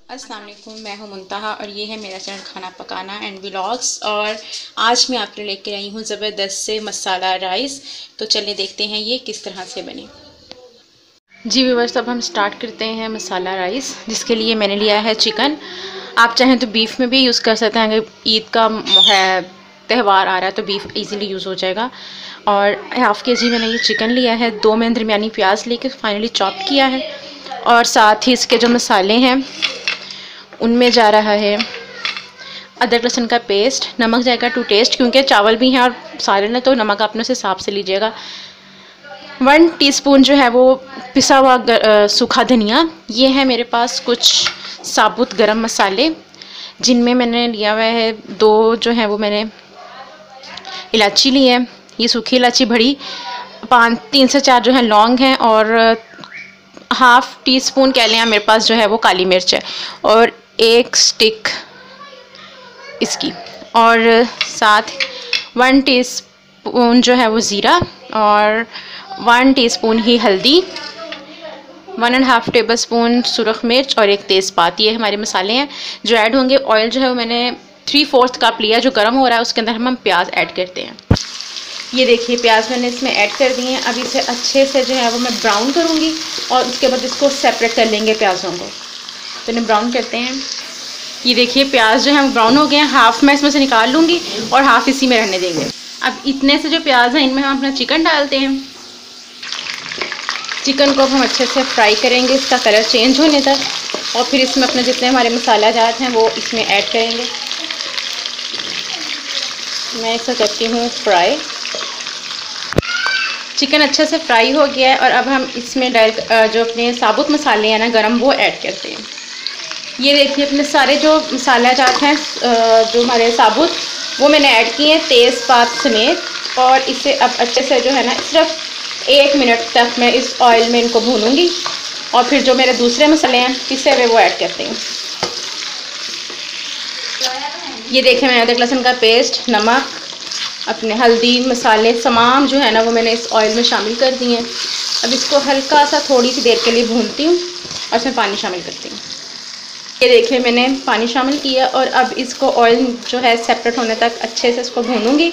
अस्सलाम वालेकुम, मैं हूं मुंतहा और ये है मेरा चैनल खाना पकाना एंड व्लॉग्स। और आज मैं आपके लिए लेकर आई हूं ज़बरदस्त से मसाला राइस। तो चलिए देखते हैं ये किस तरह से बने। जी व्यूअर्स, अब हम स्टार्ट करते हैं मसाला राइस, जिसके लिए मैंने लिया है चिकन। आप चाहें तो बीफ में भी यूज़ कर सकते हैं। अगर ईद का है त्यौहार आ रहा है तो बीफ इजीली यूज़ हो जाएगा। और हाफ़ के जी मैंने ये चिकन लिया है। 2 मैंने दरमियानी प्याज लेके फाइनली चॉप किया है। और साथ ही इसके जो मसाले हैं उनमें जा रहा है अदरक लहसुन का पेस्ट, नमक जाएगा टू टेस्ट, क्योंकि चावल भी हैं और सारे ने, तो नमक अपने उस हिसाब से लीजिएगा। 1 टीस्पून जो है वो पिसा हुआ सूखा धनिया। ये है मेरे पास कुछ साबुत गरम मसाले, जिनमें मैंने लिया हुआ है 2 जो है वो मैंने इलायची ली है। ये सूखी इलायची बड़ी, 3 से 4 जो है लौंग हैं, और हाफ़ टी स्पून कह लें मेरे पास जो है वो काली मिर्च है, और 1 स्टिक इसकी, और साथ 1 टीस्पून जो है वो ज़ीरा, और 1 टीस्पून ही हल्दी, 1.5 टेबल स्पून सुरख मिर्च, और 1 तेज़पात। ये हमारे मसाले हैं जो ऐड होंगे। ऑयल जो है वो मैंने 3/4 कप लिया जो गर्म हो रहा है। उसके अंदर हम प्याज ऐड करते हैं। ये देखिए प्याज मैंने इसमें ऐड कर दिए हैं। अब इसे अच्छे से जो है वो मैं ब्राउन करूँगी, और उसके बाद इसको सेपरेट कर लेंगे प्याज़ों को। तो इन्हें ब्राउन करते हैं। ये देखिए प्याज जो है वो ब्राउन हो गए हैं। हाफ़ मैं इसमें से निकाल लूँगी और हाफ़ इसी में रहने देंगे। अब इतने से जो प्याज हैं इनमें हम अपना चिकन डालते हैं। चिकन को अब हम अच्छे से फ्राई करेंगे इसका कलर चेंज होने तक, और फिर इसमें अपने जितने हमारे मसाला जात हैं वो इसमें ऐड करेंगे। मैं इसे करती हूँ फ्राई। चिकन अच्छे से फ्राई हो गया है, और अब हम इसमें डायरेक्ट जो अपने साबुत मसाले हैं ना गरम, वो ऐड करते हैं। ये देखिए अपने सारे जो मसाला जात हैं जो हमारे साबुत, वो मैंने ऐड किए हैं तेज़पात समेत। और इसे अब अच्छे से जो है ना सिर्फ 1 मिनट तक मैं इस ऑयल में इनको भूनूंगी, और फिर जो मेरे दूसरे मसाले हैं पिसे हुए वो ऐड करते हैं। ये देखिए मैंने अदरक लहसुन का पेस्ट, नमक, अपने हल्दी, मसाले तमाम जो है ना वो मैंने इस ऑयल में शामिल कर दिए हैं। अब इसको हल्का सा थोड़ी सी देर के लिए भूनती हूँ, और इसमें पानी शामिल करती हूँ। ये देखिए मैंने पानी शामिल किया, और अब इसको ऑयल जो है सेपरेट होने तक अच्छे से इसको भूनूंगी।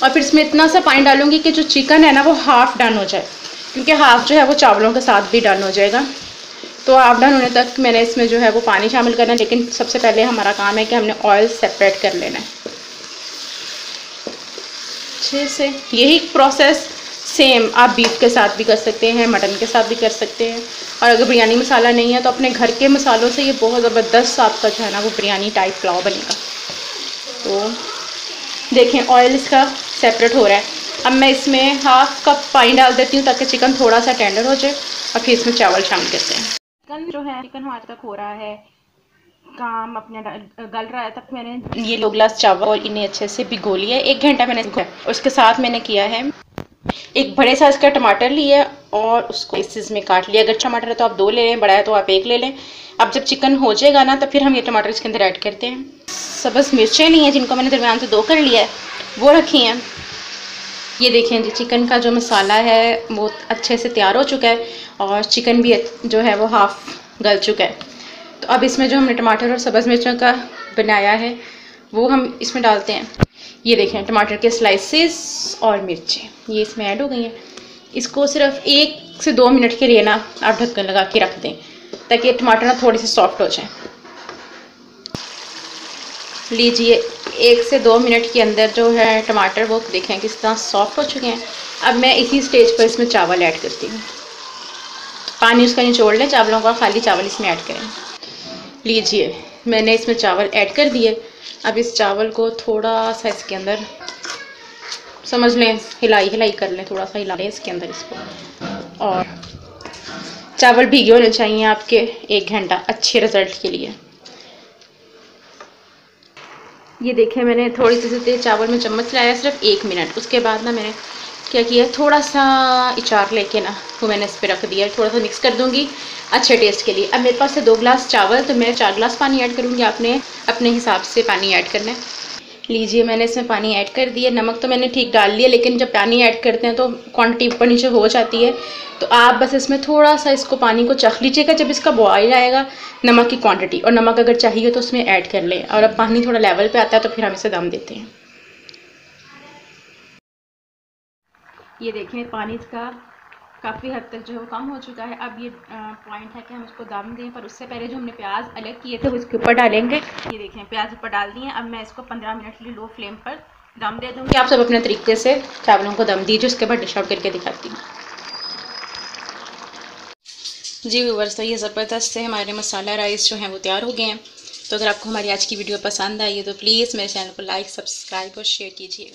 और फिर इसमें इतना सा पानी डालूंगी कि जो चिकन है ना वो हाफ़ डन हो जाए, क्योंकि हाफ़ जो है वो चावलों के साथ भी डन हो जाएगा। तो हाफ़ डन होने तक मैंने इसमें जो है वो पानी शामिल करना है। लेकिन सबसे पहले हमारा काम है कि हमने ऑयल सेपरेट कर लेना है अच्छे से। यही प्रोसेस सेम आप बीफ के साथ भी कर सकते हैं, मटन के साथ भी कर सकते हैं। और अगर बिरयानी मसाला नहीं है तो अपने घर के मसालों से ये बहुत ज़बरदस्त आपका जो है ना वो बिरयानी टाइप पुलाव बनेगा। तो देखें ऑयल इसका सेपरेट हो रहा है। अब मैं इसमें हाफ़ कप पानी डाल देती हूँ ताकि चिकन थोड़ा सा टेंडर हो जाए, और फिर इसमें चावल शामिल करते हैं। चिकन हमारे तक हो रहा है, काम अपने गल रहा है, तब मैंने ये 2 गिलास चावल और इन्हें अच्छे से भिगो लिया है। 1 घंटा मैंने, उसके साथ मैंने किया है 1 बड़े साइज़ का टमाटर लिया और उसको पीसेस में काट लिया। अगर टमाटर है तो आप 2 ले लें, बड़ा है तो आप 1 ले लें। अब जब चिकन हो जाएगा ना तो फिर हम ये टमाटर इसके अंदर ऐड करते हैं। सब्ज़ मिर्चें ली हैं जिनको मैंने दरमियान से 2 कर लिया है, वो रखी हैं। ये देखें जी चिकन का जो मसाला है वो अच्छे से तैयार हो चुका है, और चिकन भी जो है वो हाफ़ गल चुका है। तो अब इसमें जो हमने टमाटर और सब्ज़ मिर्चों का बनाया है वो हम इसमें डालते हैं। ये देखें टमाटर के स्लाइसेस और मिर्चें ये इसमें ऐड हो गई हैं। इसको सिर्फ 1 से 2 मिनट के लिए ना आप ढक्कन लगा के रख दें, ताकि ये टमाटर ना थोड़े से सॉफ्ट हो जाए। लीजिए 1 से 2 मिनट के अंदर जो है टमाटर वो देखें किस तरह सॉफ्ट हो चुके हैं। अब मैं इसी स्टेज पर इसमें चावल ऐड करती हूँ। पानी उसका निचोड़ लें चावलों का, खाली चावल इसमें ऐड करें। लीजिए मैंने इसमें चावल ऐड कर दिए। अब इस चावल को थोड़ा सा इसके अंदर समझ लें हिलाई कर लें, थोड़ा सा हिला लें इसके अंदर इसको। और चावल भीगे होने चाहिए आपके 1 घंटा अच्छे रिज़ल्ट के लिए। ये देखें मैंने थोड़ी सी तेज चावल में चम्मच लाया सिर्फ 1 मिनट। उसके बाद ना मैंने क्या किया, थोड़ा सा अचार लेके ना वो मैंने इस पर रख दिया। थोड़ा सा मिक्स कर दूंगी अच्छे टेस्ट के लिए। अब मेरे पास है 2 गिलास चावल, तो मैं 4 गिलास पानी ऐड करूँगी। आपने अपने हिसाब से पानी ऐड करना है। लीजिए मैंने इसमें पानी ऐड कर दिया। नमक तो मैंने ठीक डाल लिया, लेकिन जब पानी ऐड करते हैं तो क्वांटिटी ऊपर नीचे हो जाती है। तो आप बस इसमें थोड़ा सा इसको पानी को चख लीजिएगा जब इसका बॉयल आएगा, नमक की क्वांटिटी, और नमक अगर चाहिए तो उसमें ऐड कर लें। और अब पानी थोड़ा लेवल पे आता है तो फिर हम इसे दम देते हैं। ये देखें पानी इसका काफ़ी हद तक जो है वो कम हो चुका है। अब ये पॉइंट है कि हम इसको दम दें, पर उससे पहले जो हमने प्याज अलग किए थे वो इसके ऊपर डालेंगे। ये देखें प्याज ऊपर डाल दिए। अब मैं इसको 15 मिनट के लिए लो फ्लेम पर दम दे दूँगी। आप सब अपने तरीके से चावलों को दम दीजिए, उसके बाद डिश आउट करके दिखाती हूँ। जी व्यूअर्स, तो ये ज़बरदस्त से हमारे मसाला राइस जो हैं वो तैयार हो गए हैं। तो अगर आपको हमारी आज की वीडियो पसंद आई है तो प्लीज़ मेरे चैनल को लाइक, सब्सक्राइब और शेयर कीजिए।